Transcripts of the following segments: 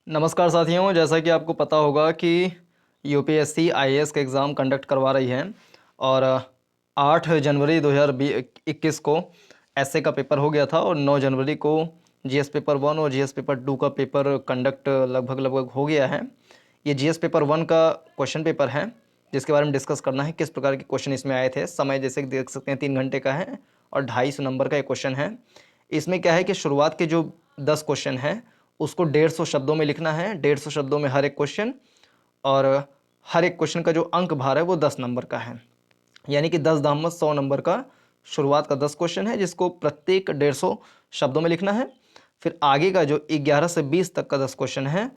नमस्कार साथियों, जैसा कि आपको पता होगा कि यूपीएससी आईएएस का एग्ज़ाम कंडक्ट करवा रही है और 8 जनवरी 2021 को एसए का पेपर हो गया था और 9 जनवरी को जीएस पेपर 1 और जीएस पेपर 2 का पेपर कंडक्ट लगभग हो गया है। ये जीएस पेपर 1 का क्वेश्चन पेपर है जिसके बारे में डिस्कस करना है, किस प्रकार के क्वेश्चन इसमें आए थे। समय जैसे कि देख सकते हैं 3 घंटे का है और 250 नंबर का एक क्वेश्चन है। इसमें क्या है कि शुरुआत के जो 10 क्वेश्चन हैं उसको 150 शब्दों में लिखना है, 150 शब्दों में हर एक क्वेश्चन, और हर एक क्वेश्चन का जो अंक भार है वो 10 नंबर का है, यानी कि 10 दाम 100 नंबर का शुरुआत का 10 क्वेश्चन है जिसको प्रत्येक 150 शब्दों में लिखना है। फिर आगे का जो 11 से 20 तक का 10 क्वेश्चन है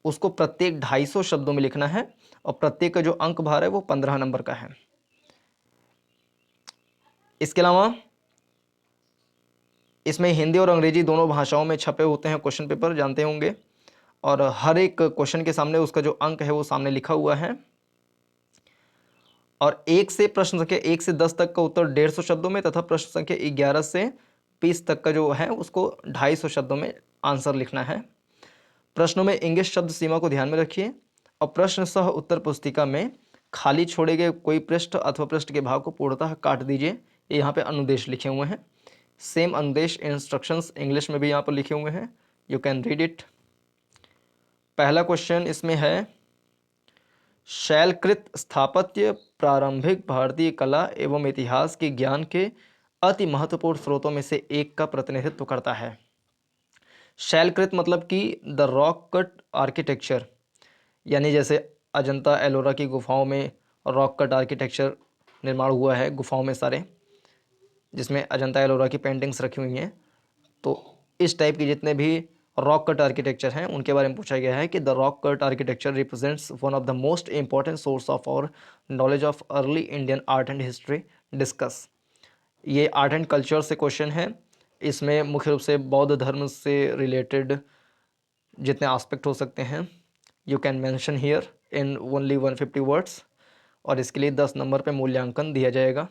उसको प्रत्येक 250 शब्दों में लिखना है और प्रत्येक का जो अंक भार है वो 15 नंबर का है। इसके अलावा इसमें हिंदी और अंग्रेजी दोनों भाषाओं में छपे होते हैं क्वेश्चन पेपर, जानते होंगे, और हर एक क्वेश्चन के सामने उसका जो अंक है वो सामने लिखा हुआ है। और प्रश्न संख्या 1 से 10 तक का उत्तर 150 शब्दों में तथा प्रश्न संख्या 11 से 20 तक का जो है उसको 250 शब्दों में आंसर लिखना है। प्रश्नों में इंग्लिश शब्द सीमा को ध्यान में रखिए और प्रश्न सह उत्तर पुस्तिका में खाली छोड़े गए कोई पृष्ठ अथवा पृष्ठ के भाग को पूर्णतः काट दीजिए। ये यहाँ पे अनुदेश लिखे हुए हैं, सेम अनुदेश इंस्ट्रक्शंस इंग्लिश में भी यहाँ पर लिखे हुए हैं, यू कैन रीड इट। पहला क्वेश्चन इसमें है, शैलकृत स्थापत्य प्रारंभिक भारतीय कला एवं इतिहास के ज्ञान के अति महत्वपूर्ण स्रोतों में से एक का प्रतिनिधित्व करता है। शैलकृत मतलब कि द रॉक कट आर्किटेक्चर, यानी जैसे अजंता एलोरा की गुफाओं में रॉक कट आर्किटेक्चर निर्माण हुआ है, गुफाओं में सारे, जिसमें अजंता एलोरा की पेंटिंग्स रखी हुई हैं। तो इस टाइप के जितने भी रॉक कट आर्किटेक्चर हैं उनके बारे में पूछा गया है कि the rock cut architecture represents one of the most important source of our knowledge of early Indian art and history discuss. ये आर्ट एंड कल्चर से क्वेश्चन है। इसमें मुख्य रूप से बौद्ध धर्म से रिलेटेड जितने आस्पेक्ट हो सकते हैं you can mention here in only 150 words, और इसके लिए 10 नंबर पे मूल्यांकन दिया जाएगा।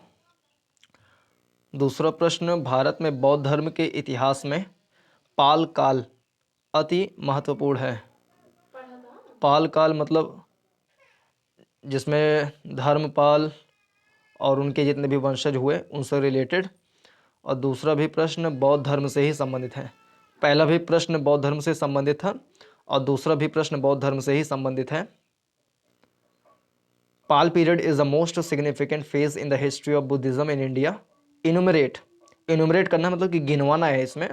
दूसरा प्रश्न, भारत में बौद्ध धर्म के इतिहास में पाल काल अति महत्वपूर्ण है। पाल काल मतलब जिसमें धर्मपाल और उनके जितने भी वंशज हुए उनसे रिलेटेड। और दूसरा भी प्रश्न बौद्ध धर्म से ही संबंधित है। पहला भी प्रश्न बौद्ध धर्म से संबंधित था और दूसरा भी प्रश्न बौद्ध धर्म से ही संबंधित है। Pala period is the most significant phase in the history of Buddhism in India. Enumerate, enumerate करना मतलब कि गिनवाना है इसमें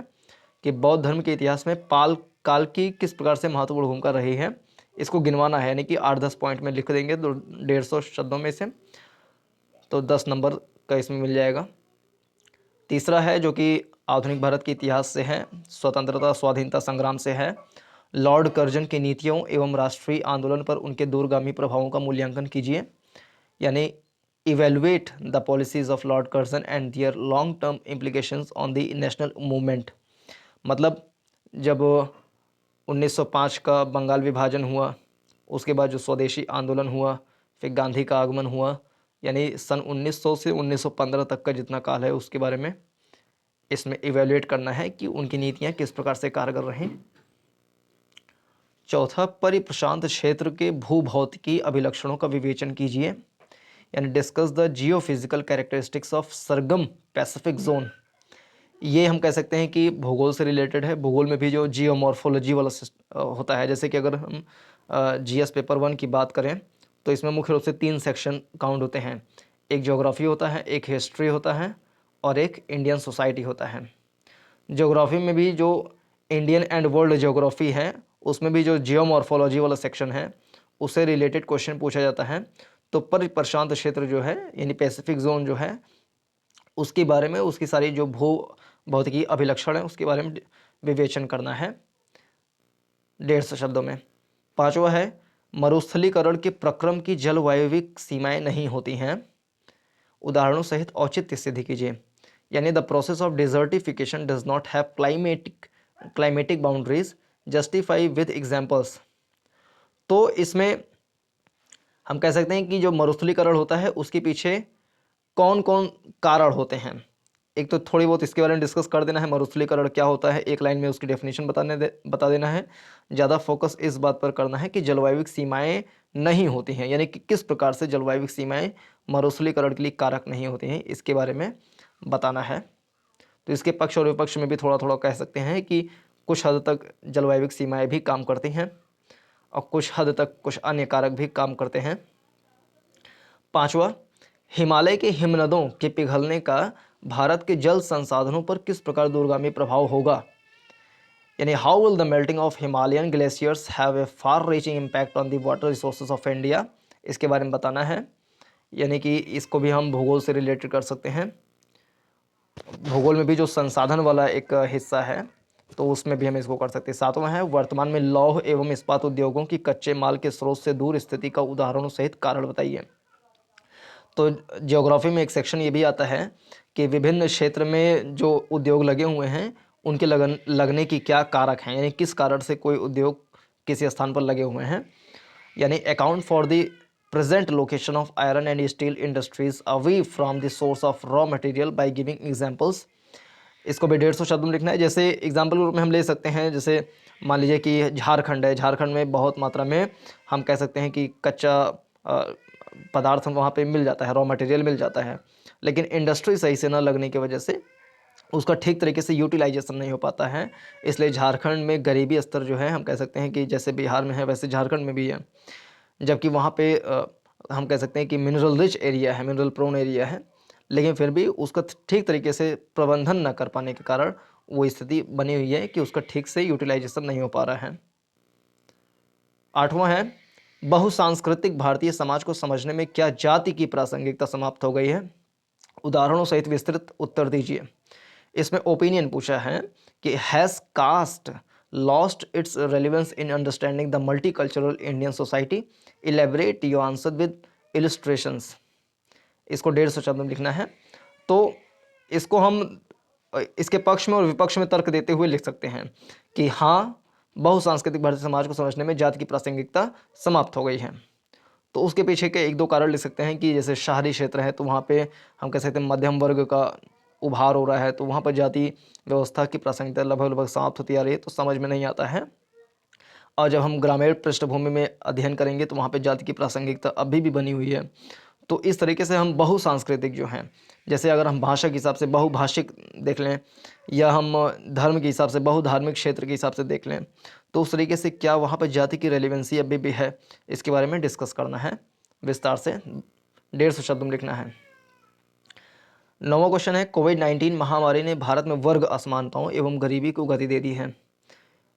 कि बौद्ध धर्म के इतिहास में पाल काल की किस प्रकार से महत्वपूर्ण भूमिका रही है, इसको गिनवाना है, यानी कि 8-10 पॉइंट में लिख देंगे 150 शब्दों में से, तो 10 नंबर का इसमें मिल जाएगा। तीसरा है जो कि आधुनिक भारत के इतिहास से है, स्वतंत्रता स्वाधीनता संग्राम से है, लॉर्ड कर्जन की नीतियों एवं राष्ट्रीय आंदोलन पर उनके दूरगामी प्रभावों का मूल्यांकन कीजिए, यानी evaluate the policies of lord Curzon and their long term implications on the national movement. मतलब जब 1905 का बंगाल विभाजन हुआ, उसके बाद जो स्वदेशी आंदोलन हुआ, फिर गांधी का आगमन हुआ, यानी सन 1900 से 1915 तक का जितना काल है उसके बारे में इसमें इवेल्युएट करना है कि उनकी नीतियां किस प्रकार से कारगर रहीं। चौथा, परिप्रशांत क्षेत्र के भूभौतिकी अभिलक्षणों का विवेचन कीजिए, यानी discuss the geophysical characteristics of Sargam Pacific zone. ये हम कह सकते हैं कि भूगोल से रिलेटेड है। भूगोल में भी जो जियोमॉर्फोलॉजी वाला होता है, जैसे कि अगर हम जीएस पेपर 1 की बात करें तो इसमें मुख्य रूप से 3 सेक्शन काउंट होते हैं, एक ज्योग्राफी होता है, एक हिस्ट्री होता है और एक इंडियन सोसाइटी होता है। ज्योग्राफी में भी जो इंडियन एंड वर्ल्ड ज्योग्राफी है उसमें भी जो जियोमॉर्फोलॉजी वाला सेक्शन है उससे रिलेटेड क्वेश्चन पूछा जाता है। तो परिप्रशांत क्षेत्र जो है यानी पैसिफिक जोन जो है उसके बारे में, उसकी सारी जो भू भौतिकी अभिलक्षण है उसके बारे में विवेचन करना है 150 शब्दों में। पांचवा है, मरुस्थलीकरण के प्रक्रम की जलवायविक सीमाएं नहीं होती हैं, उदाहरणों सहित औचित्य सिद्ध कीजिए, यानी the process of desertification does not have climatic boundaries, justify with examples. तो इसमें हम कह सकते हैं कि जो मरुस्थलीकरण होता है उसके पीछे कौन कौन कारण होते हैं, एक तो थोड़ी बहुत इसके बारे में डिस्कस कर देना है, मरुस्थलीकरण क्या होता है, एक लाइन में उसकी डेफिनेशन बता देना है। ज़्यादा फोकस इस बात पर करना है कि जलवायु सीमाएं नहीं होती हैं, यानी कि किस प्रकार से जलवायु सीमाएं मरुस्थलीकरण के लिए कारक नहीं होती हैं, इसके बारे में बताना है। तो इसके पक्ष और विपक्ष में भी थोड़ा थोड़ा कह सकते हैं कि कुछ हद तक जलवायु सीमाएं भी काम करती हैं और कुछ हद तक कुछ अन्य कारक भी काम करते हैं। पांचवा, हिमालय के हिमनदों के पिघलने का भारत के जल संसाधनों पर किस प्रकार दूरगामी प्रभाव होगा, यानी how will the melting of Himalayan glaciers have a far reaching impact on the water resources of India, इसके बारे में बताना है। यानी कि इसको भी हम भूगोल से रिलेटेड कर सकते हैं। भूगोल में भी जो संसाधन वाला एक हिस्सा है तो उसमें भी हम इसको कर सकते हैं। सातवां है, वर्तमान में लौह एवं इस्पात उद्योगों की कच्चे माल के स्रोत से दूर स्थिति का उदाहरणों सहित कारण बताइए। तो ज्योग्राफी में एक सेक्शन ये भी आता है कि विभिन्न क्षेत्र में जो उद्योग लगे हुए हैं उनके लगने की क्या कारक हैं, यानी किस कारण से कोई उद्योग किसी स्थान पर लगे हुए हैं। यानी account for the present location of iron and steel industries away from the source of raw material by giving examples. इसको भी 150 शब्द में लिखना है। जैसे एग्जाम्पल के रूप में हम ले सकते हैं, जैसे मान लीजिए कि झारखंड है, झारखंड में बहुत मात्रा में हम कह सकते हैं कि कच्चा पदार्थ वहाँ पे मिल जाता है, रॉ मटेरियल मिल जाता है, लेकिन इंडस्ट्री सही से न लगने की वजह से उसका ठीक तरीके से यूटिलाइजेशन नहीं हो पाता है। इसलिए झारखंड में गरीबी स्तर जो है हम कह सकते हैं कि जैसे बिहार में है वैसे झारखंड में भी है, जबकि वहाँ पे हम कह सकते हैं कि मिनरल रिच एरिया है, मिनरल प्रोन एरिया है, लेकिन फिर भी उसका ठीक तरीके से प्रबंधन न कर पाने के कारण वो स्थिति बनी हुई है कि उसका ठीक से यूटिलाइजेशन नहीं हो पा रहा है। आठवां है, बहुसांस्कृतिक भारतीय समाज को समझने में क्या जाति की प्रासंगिकता समाप्त हो गई है, उदाहरणों सहित विस्तृत उत्तर दीजिए। इसमें ओपिनियन पूछा है कि has caste lost its relevance in understanding the multicultural Indian society, elaborate your answer with illustrations. इसको 150 शब्द में लिखना है। तो इसको हम इसके पक्ष में और विपक्ष में तर्क देते हुए लिख सकते हैं कि हाँ, बहुसांस्कृतिक भारतीय समाज को समझने में जाति की प्रासंगिकता समाप्त हो गई है। तो उसके पीछे के एक दो कारण लिख सकते हैं कि जैसे शहरी क्षेत्र है तो वहाँ पे हम कह सकते हैं मध्यम वर्ग का उभार हो रहा है, तो वहाँ पर जाति व्यवस्था की प्रासंगिकता लगभग लगभग समाप्त होती आ रही है, तो समझ में नहीं आता है। और जब हम ग्रामीण पृष्ठभूमि में अध्ययन करेंगे तो वहाँ पे जाति की प्रासंगिकता अभी भी बनी हुई है। तो इस तरीके से हम बहुसांस्कृतिक जो हैं, जैसे अगर हम भाषा के हिसाब से बहुभाषिक देख लें या हम धर्म के हिसाब से बहुधार्मिक क्षेत्र के हिसाब से देख लें, तो उस तरीके से क्या वहाँ पर जाति की रेलिवेंसी अभी भी है, इसके बारे में डिस्कस करना है विस्तार से। 150 शब्द में लिखना है। 9वां क्वेश्चन है, कोविड-19 महामारी ने भारत में वर्ग असमानताओं एवं गरीबी को गति दे दी है।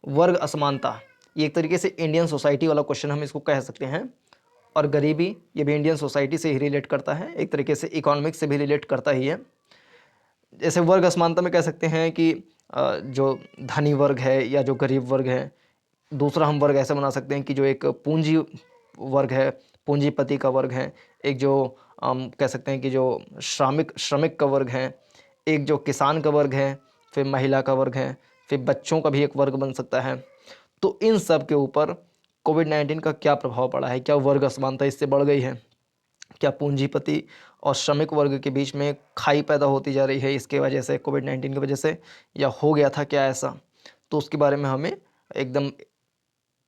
वर्ग असमानता ये एक तरीके से इंडियन सोसाइटी वाला क्वेश्चन हम इसको कह सकते हैं, और गरीबी ये भी इंडियन सोसाइटी से ही रिलेट करता है, एक तरीके से इकोनॉमिक्स से भी रिलेट करता ही है। जैसे वर्ग असमानता में कह सकते हैं कि जो धनी वर्ग है या जो गरीब वर्ग है। दूसरा हम वर्ग ऐसे बना सकते हैं कि जो एक पूंजी वर्ग है, पूंजीपति का वर्ग है, एक जो कह सकते हैं कि जो श्रमिक का वर्ग है, एक जो किसान का वर्ग है, फिर महिला का वर्ग है, फिर बच्चों का भी एक वर्ग बन सकता है। तो इन सब के ऊपर कोविड-19 का क्या प्रभाव पड़ा है, क्या वर्ग असमानता इससे बढ़ गई है, क्या पूंजीपति और श्रमिक वर्ग के बीच में खाई पैदा होती जा रही है इसके वजह से, कोविड-19 की वजह से, या हो गया था क्या ऐसा। तो उसके बारे में हमें एकदम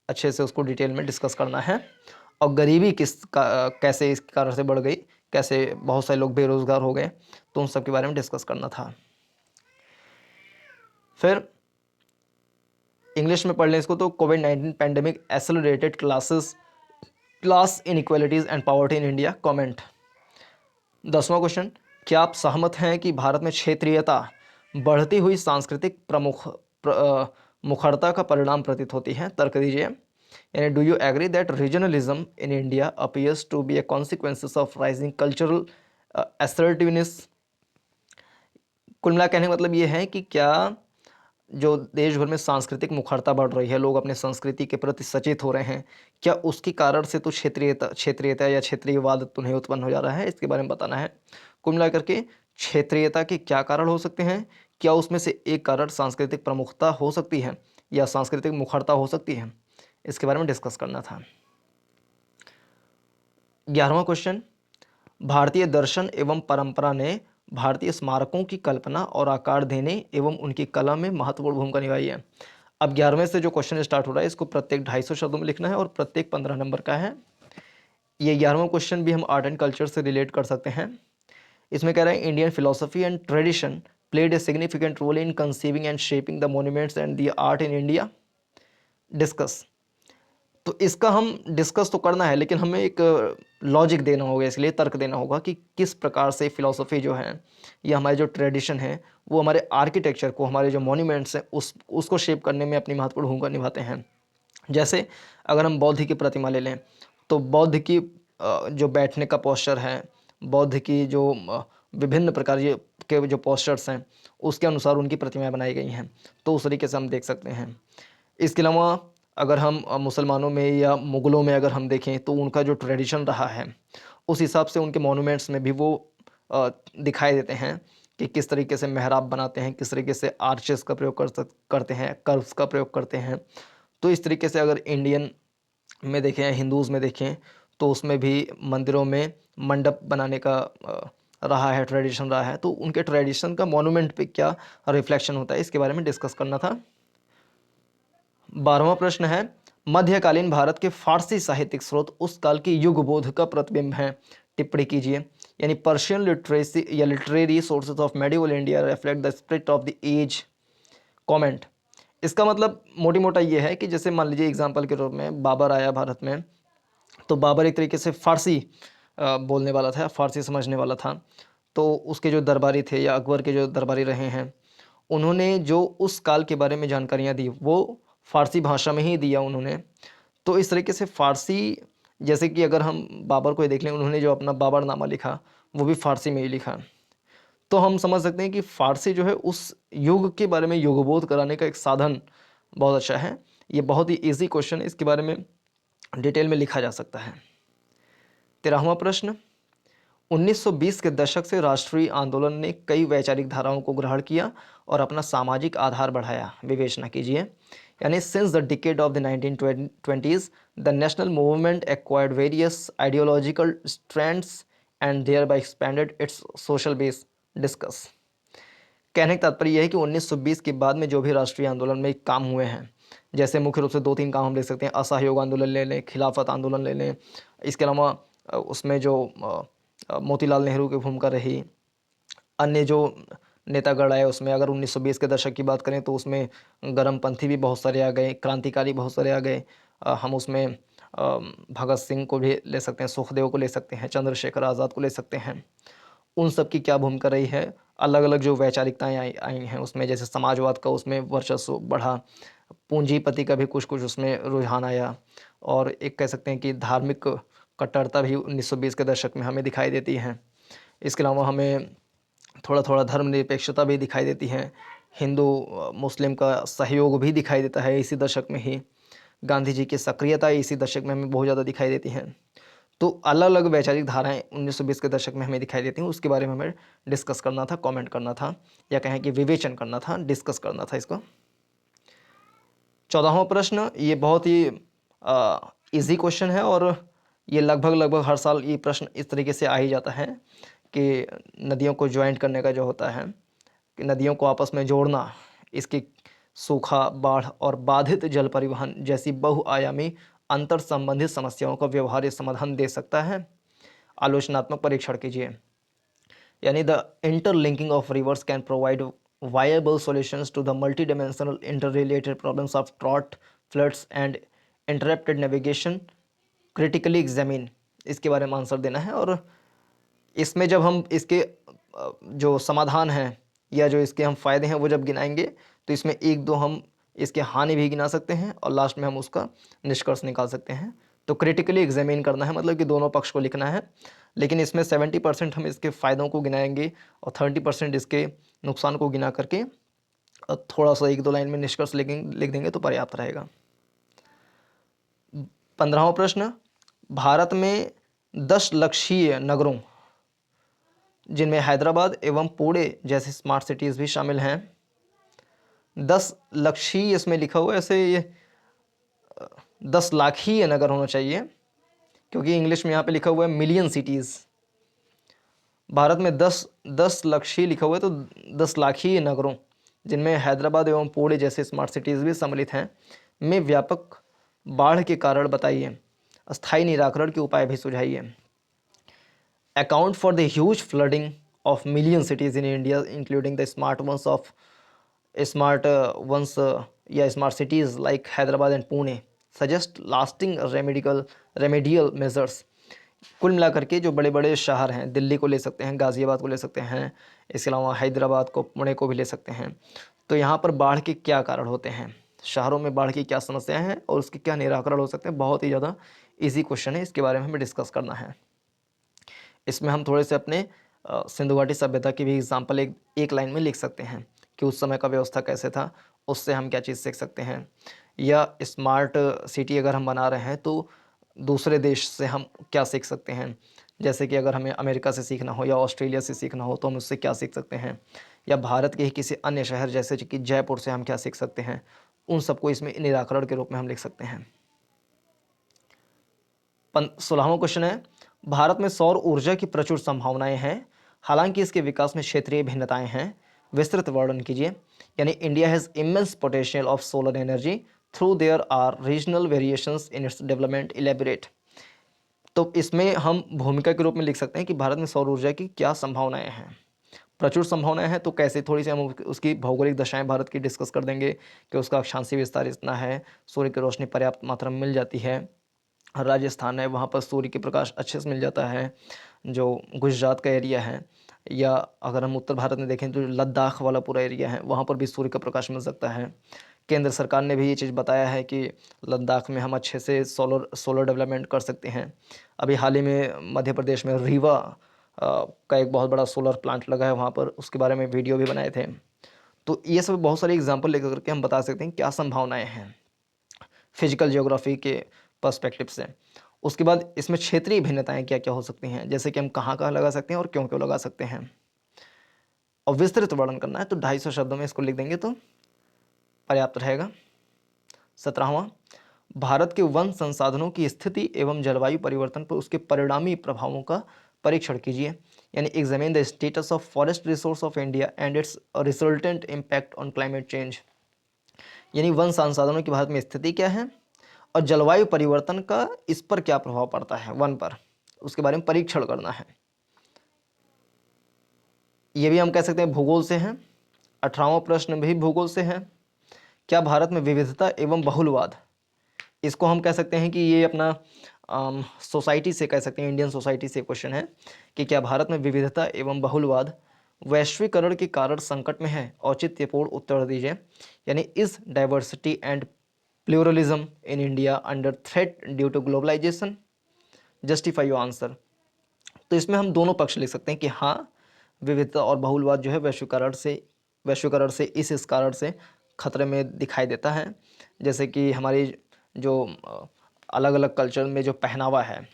अच्छे से उसको डिटेल में डिस्कस करना है। और गरीबी कैसे इस कारण से बढ़ गई, कैसे बहुत सारे लोग बेरोजगार हो गए, तो उन सब के बारे में डिस्कस करना था। फिर इंग्लिश में पढ़ लें इसको, तो कोविड-19 pandemic accelerated class inequalities and poverty in India, comment. 10वां क्वेश्चन, क्या आप सहमत हैं कि भारत में क्षेत्रीयता बढ़ती हुई सांस्कृतिक मुखरता का परिणाम प्रतीत होती है, तर्क दीजिए। यानी do you agree that regionalism in India appears to be a consequences of rising cultural assertiveness. कुल मिला कहने का मतलब ये है कि क्या जो देश भर में सांस्कृतिक मुखरता बढ़ रही है, लोग अपने संस्कृति के प्रति सचेत हो रहे हैं, क्या उसके कारण से तो क्षेत्रीयता या क्षेत्रीयवाद तो नहीं उत्पन्न हो जा रहा है, इसके बारे में बताना है। कुल मिलाकर के क्षेत्रीयता के क्या कारण हो सकते हैं, क्या उसमें से एक कारण सांस्कृतिक प्रमुखता हो सकती है या सांस्कृतिक मुखरता हो सकती है, इसके बारे में डिस्कस करना था। 11वां क्वेश्चन, भारतीय दर्शन एवं परंपरा ने भारतीय स्मारकों की कल्पना और आकार देने एवं उनकी कला में महत्वपूर्ण भूमिका निभाई है। अब 11वें से जो क्वेश्चन स्टार्ट हो रहा है इसको प्रत्येक 250 शब्दों में लिखना है और प्रत्येक 15 नंबर का है। ये 11वां क्वेश्चन भी हम आर्ट एंड कल्चर से रिलेट कर सकते हैं। इसमें कह रहा है Indian philosophy and tradition played a significant role in conceiving and shaping the monuments and the art in India, discuss. तो इसका हम डिस्कस तो करना है लेकिन हमें एक लॉजिक देना होगा, इसलिए तर्क देना होगा कि किस प्रकार से फिलॉसफी जो है या हमारे जो ट्रेडिशन है वो हमारे आर्किटेक्चर को, हमारे जो मॉन्यूमेंट्स हैं उसको शेप करने में अपनी महत्वपूर्ण भूमिका निभाते हैं। जैसे अगर हम बौद्ध की प्रतिमा ले लें तो बौद्ध की जो बैठने का पोस्चर है, बौद्ध की जो विभिन्न प्रकार के जो पोस्चर्स हैं उसके अनुसार उनकी प्रतिमाएं बनाई गई हैं, तो उस तरीके से हम देख सकते हैं। इसके अलावा अगर हम मुसलमानों में या मुग़लों में अगर हम देखें तो उनका जो ट्रेडिशन रहा है उस हिसाब से उनके मॉन्यूमेंट्स में भी वो दिखाई देते हैं कि किस तरीके से मेहराब बनाते हैं, किस तरीके से आर्चेस का प्रयोग करते हैं, कर्व्स का प्रयोग करते हैं। तो इस तरीके से अगर इंडियन में देखें या हिंदूज़ में देखें तो उसमें भी मंदिरों में मंडप बनाने का रहा है, ट्रेडिशन रहा है। तो उनके ट्रेडिशन का मॉन्यूमेंट पे क्या रिफ्लेक्शन होता है इसके बारे में डिस्कस करना था। 12वां प्रश्न है मध्यकालीन भारत के फारसी साहित्यिक स्रोत उस काल के युग बोध का प्रतिबिंब है, टिप्पणी कीजिए। यानी पर्शियन लिटरेसी या literary sources of medieval India reflect the spirit of the age, comment. इसका मतलब मोटी मोटा ये है कि जैसे मान लीजिए एग्जाम्पल के रूप में बाबर आया भारत में, तो बाबर एक तरीके से फ़ारसी बोलने वाला था, फ़ारसी समझने वाला था। तो उसके जो दरबारी थे या अकबर के जो दरबारी रहे हैं उन्होंने जो उस काल के बारे में जानकारियाँ दी वो फ़ारसी भाषा में ही दिया उन्होंने। तो इस तरीके से फ़ारसी, जैसे कि अगर हम बाबर को ही देख लें, उन्होंने जो अपना बाबरनामा लिखा वो भी फ़ारसी में ही लिखा। तो हम समझ सकते हैं कि फ़ारसी जो है उस युग के बारे में युगबोध कराने का एक साधन बहुत अच्छा है। ये बहुत ही ईजी क्वेश्चन है, इसके बारे में डिटेल में लिखा जा सकता है। 13वां प्रश्न 1920 के दशक से राष्ट्रीय आंदोलन ने कई वैचारिक धाराओं को ग्रहण किया और अपना सामाजिक आधार बढ़ाया, विवेचना कीजिए। यानी since the decade of the 1920s the national movement acquired various ideological strands and thereby expanded its social base, discuss. कहने का तात्पर्य यह है कि 1920 के बाद में जो भी राष्ट्रीय आंदोलन में काम हुए हैं, जैसे मुख्य रूप से 2-3 काम हम देख सकते हैं, असहयोग आंदोलन ले लें, खिलाफत आंदोलन ले लें। इसके अलावा उसमें जो मोतीलाल नेहरू की भूमिका रही, अन्य जो नेतागण आए उसमें अगर 1920 के दशक की बात करें तो उसमें गर्मपंथी भी बहुत सारे आ गए, क्रांतिकारी बहुत सारे आ गए। हम उसमें भगत सिंह को भी ले सकते हैं, सुखदेव को ले सकते हैं, चंद्रशेखर आज़ाद को ले सकते हैं। उन सब की क्या भूमिका रही है, अलग अलग जो वैचारिकताएँ आई हैं उसमें, जैसे समाजवाद का उसमें वर्चस्व बढ़ा, पूंजीपति का भी कुछ कुछ उसमें रुझान आया, और एक कह सकते हैं कि धार्मिक कट्टरता भी 1920 के दशक में हमें दिखाई देती है। इसके अलावा हमें थोड़ा थोड़ा धर्मनिरपेक्षता भी दिखाई देती है, हिंदू मुस्लिम का सहयोग भी दिखाई देता है इसी दशक में ही। गांधी जी की सक्रियता इसी दशक में हमें बहुत ज़्यादा दिखाई देती हैं। तो अलग अलग वैचारिक धाराएं 1920 के दशक में हमें दिखाई देती हैं, उसके बारे में हमें डिस्कस करना था, कमेंट करना था, या कहें कि विवेचन करना था, डिस्कस करना था इसको। 14वां प्रश्न ये बहुत ही इजी क्वेश्चन है और ये लगभग हर साल ये प्रश्न इस तरीके से आ ही जाता है कि नदियों को ज्वाइंट करने का जो होता है कि नदियों को आपस में जोड़ना, इसकी सूखा, बाढ़ और बाधित जल परिवहन जैसी बहुआयामी अंतर संबंधित समस्याओं का व्यवहार्य समाधान दे सकता है। आलोचनात्मक परीक्षण कीजिए। यानी the interlinking of reverse can provide viable solutions to the multidimensional interrelated problems of drought, floods and interrupted navigation, critically examine, इसके बारे में आंसर देना है। और इसमें जब हम इसके जो समाधान हैं या जो इसके हम फ़ायदे हैं वो जब गिनाएंगे तो इसमें 1-2 हम इसके हानि भी गिना सकते हैं और लास्ट में हम उसका निष्कर्ष निकाल सकते हैं। तो क्रिटिकली एग्जामिन करना है, मतलब कि दोनों पक्ष को लिखना है, लेकिन इसमें 70% हम इसके फ़ायदों को गिनाएंगे और 30% इसके नुकसान को गिना करके थोड़ा सा 1-2 लाइन में निष्कर्ष लिख देंगे तो पर्याप्त रहेगा। 15वां प्रश्न, भारत में 10 लक्षीय नगरों जिनमें हैदराबाद एवं पुणे जैसे स्मार्ट सिटीज़ भी शामिल हैं, 10 लक्षीय इसमें लिखा हुआ है, ऐसे ये 10 लाखीय नगर होना चाहिए क्योंकि इंग्लिश में यहाँ पे लिखा हुआ है मिलियन सिटीज़। भारत में 10 लाख ही लिखा हुआ है, तो 10 लाख ही नगरों, जिनमें हैदराबाद एवं पुणे जैसे स्मार्ट सिटीज़ भी सम्मिलित हैं, में व्यापक बाढ़ के कारण बताइए, अस्थायी निराकरण के उपाय भी सुझाइए। Account for the huge flooding of million cities in India including the smart ones या smart cities like Hyderabad and Pune suggest lasting remedial measures. कुल मिलाकर के जो बड़े बड़े शहर हैं, दिल्ली को ले सकते हैं, गाज़ियाबाद को ले सकते हैं, इसके अलावा हैदराबाद को, पुणे को भी ले सकते हैं। तो यहाँ पर बाढ़ के क्या कारण होते हैं, शहरों में बाढ़ की क्या समस्याएं हैं और उसके क्या निराकरण हो सकते हैं, बहुत ही ज़्यादा इजी क्वेश्चन है, इसके बारे में हमें डिस्कस करना है। इसमें हम थोड़े से अपने सिंधु घाटी सभ्यता की भी एग्जाम्पल एक लाइन में लिख सकते हैं कि उस समय का व्यवस्था कैसे था, उससे हम क्या चीज़ सीख सकते हैं। या स्मार्ट सिटी अगर हम बना रहे हैं तो दूसरे देश से हम क्या सीख सकते हैं, जैसे कि अगर हमें अमेरिका से सीखना हो या ऑस्ट्रेलिया से सीखना हो तो हम उससे क्या सीख सकते हैं, या भारत के ही किसी अन्य शहर जैसे कि जयपुर से हम क्या सीख सकते हैं, उन सबको इसमें निराकरण के रूप में हम लिख सकते हैं। 16वां क्वेश्चन है, भारत में सौर ऊर्जा की प्रचुर संभावनाएं हैं, हालांकि इसके विकास में क्षेत्रीय भिन्नताएं हैं, विस्तृत वर्णन कीजिए। यानी India has immense potential of solar energy through there are regional variations in its development elaborate. तो इसमें हम भूमिका के रूप में लिख सकते हैं कि भारत में सौर ऊर्जा की क्या संभावनाएं हैं, प्रचुर संभावनाएं हैं। तो कैसे, थोड़ी सी हम उसकी भौगोलिक दशाएं भारत की डिस्कस कर देंगे कि उसका अक्षांशीय विस्तार इतना है, सूर्य की रोशनी पर्याप्त मात्रा में मिल जाती है, राजस्थान है वहाँ पर सूर्य के प्रकाश अच्छे से मिल जाता है, जो गुजरात का एरिया है, या अगर हम उत्तर भारत में देखें तो लद्दाख वाला पूरा एरिया है वहाँ पर भी सूर्य का प्रकाश मिल सकता है। केंद्र सरकार ने भी ये चीज़ बताया है कि लद्दाख में हम अच्छे से सोलर डेवलपमेंट कर सकते हैं। अभी हाल ही में मध्य प्रदेश में रीवा का एक बहुत बड़ा सोलर प्लांट लगा है वहाँ पर, उसके बारे में वीडियो भी बनाए थे। तो ये सब बहुत सारे एग्जाम्पल लेकर के हम बता सकते हैं क्या संभावनाएं हैं फिजिकल जियोग्राफी के पर्सपेक्टिव से। उसके बाद इसमें क्षेत्रीय भिन्नताएं क्या क्या हो सकती हैं, जैसे कि हम कहाँ कहाँ लगा सकते हैं और क्यों क्यों लगा सकते हैं, और विस्तृत वर्णन करना है तो 250 शब्दों में इसको लिख देंगे तो पर्याप्त रहेगा। 17वां, भारत के वन संसाधनों की स्थिति एवं जलवायु परिवर्तन पर उसके परिणामी प्रभावों का परीक्षण कीजिए। यानी examine the status of forest resource of India and it's resultant impact on climate change. यानी वन संसाधनों की भारत में स्थिति क्या है और जलवायु परिवर्तन का इस पर क्या प्रभाव पड़ता है वन पर, उसके बारे में परीक्षण करना है। ये भी हम कह सकते हैं भूगोल से हैं। 18वां प्रश्न भी भूगोल से है। क्या भारत में विविधता एवं बहुलवाद, इसको हम कह सकते हैं कि ये अपना सोसाइटी से कह सकते हैं, इंडियन सोसाइटी से क्वेश्चन है कि क्या भारत में विविधता एवं बहुलवाद वैश्वीकरण के कारण संकट में है, औचित्यपूर्ण उत्तर दीजिए। यानी is diversity and pluralism in India under threat due to globalisation, justify your answer. तो इसमें हम दोनों पक्ष लिख सकते हैं कि हाँ, विविधता और बहुलवाद जो है वैश्वीकरण से इस कारण से खतरे में दिखाई देता है। जैसे कि हमारी जो अलग अलग कल्चर में जो पहनावा है,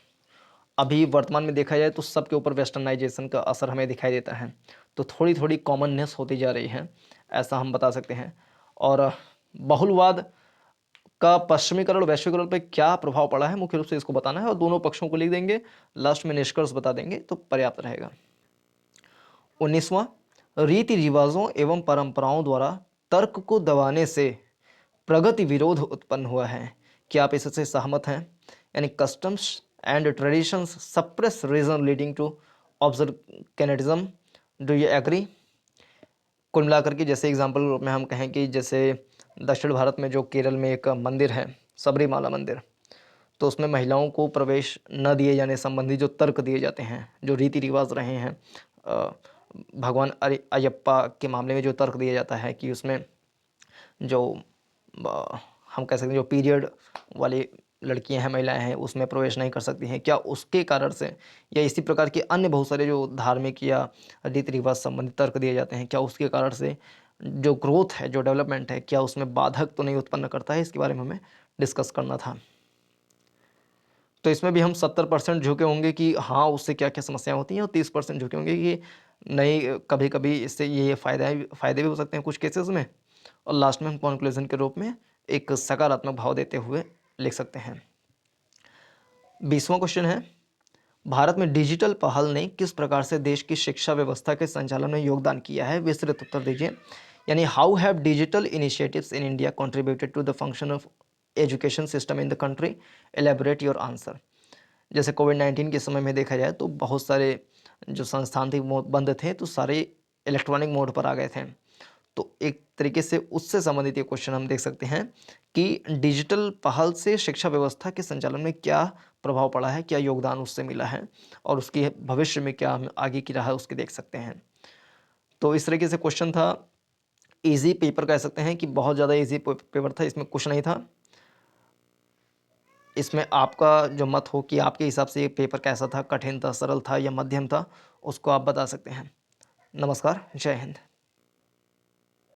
अभी वर्तमान में देखा जाए तो सबके ऊपर वेस्टर्नाइजेशन का असर हमें दिखाई देता है, तो थोड़ी थोड़ी कॉमननेस होती जा रही है, ऐसा हम बता सकते हैं। और बहुलवाद का पश्चिमीकरण वैश्वीकरण पर क्या प्रभाव पड़ा है, मुख्य रूप से इसको बताना है और दोनों पक्षों को लिख देंगे, लास्ट में निष्कर्ष बता देंगे तो पर्याप्त रहेगा। 19वां, रीति रिवाजों एवं परंपराओं द्वारा तर्क को दबाने से प्रगति विरोध उत्पन्न हुआ है, क्या आप इससे सहमत हैं। यानी customs and traditions suppress reason leading to obscurantism, do you agree. कुल मिलाकर के जैसे एग्जाम्पल में हम कहें कि जैसे दक्षिण भारत में जो केरल में एक मंदिर है सबरीमाला मंदिर, तो उसमें महिलाओं को प्रवेश न दिए जाने संबंधी जो तर्क दिए जाते हैं, जो रीति रिवाज रहे हैं, भगवान अयप्पा के मामले में जो तर्क दिया जाता है कि उसमें जो हम कह सकते हैं जो पीरियड वाली लड़कियां हैं, महिलाएं हैं, उसमें प्रवेश नहीं कर सकती हैं, क्या उसके कारण से या इसी प्रकार के अन्य बहुत सारे जो धार्मिक या रीति रिवाज संबंधित तर्क दिए जाते हैं, क्या उसके कारण से जो ग्रोथ है, जो डेवलपमेंट है, क्या उसमें बाधक तो नहीं उत्पन्न करता है, इसके बारे में हमें डिस्कस करना था। तो इसमें भी हम 70% झुके होंगे कि हाँ उससे क्या क्या समस्याएं होती हैं, और 30% झुके होंगे कि नहीं, कभी कभी इससे ये फ़ायदे भी हो सकते हैं कुछ केसेस में, और लास्ट में हम कंक्लूजन के रूप में एक सकारात्मक भाव देते हुए लिख सकते हैं। 20वां क्वेश्चन है, भारत में डिजिटल पहल ने किस प्रकार से देश की शिक्षा व्यवस्था के संचालन में योगदान किया है? विस्तृत उत्तर दीजिए। यानी how have digital initiatives in India contributed to the function of education system in the country? Elaborate your answer. जैसे कोविड-19 के समय में देखा जाए तो बहुत सारे जो संस्थान थे वो बंद थे, तो सारे इलेक्ट्रॉनिक मोड पर आ गए थे। तो एक तरीके से उससे संबंधित ये क्वेश्चन हम देख सकते हैं कि डिजिटल पहल से शिक्षा व्यवस्था के संचालन में क्या प्रभाव पड़ा है, क्या योगदान उससे मिला है और उसकी भविष्य में क्या हम आगे की राह है उसकी देख सकते हैं। तो इस तरीके से क्वेश्चन था, ईज़ी पेपर कह सकते हैं कि बहुत ज़्यादा ईज़ी पेपर था, इसमें कुछ नहीं था। इसमें आपका जो मत हो कि आपके हिसाब से ये पेपर कैसा था, कठिन था, सरल था या मध्यम था, उसको आप बता सकते हैं। नमस्कार, जय हिंद।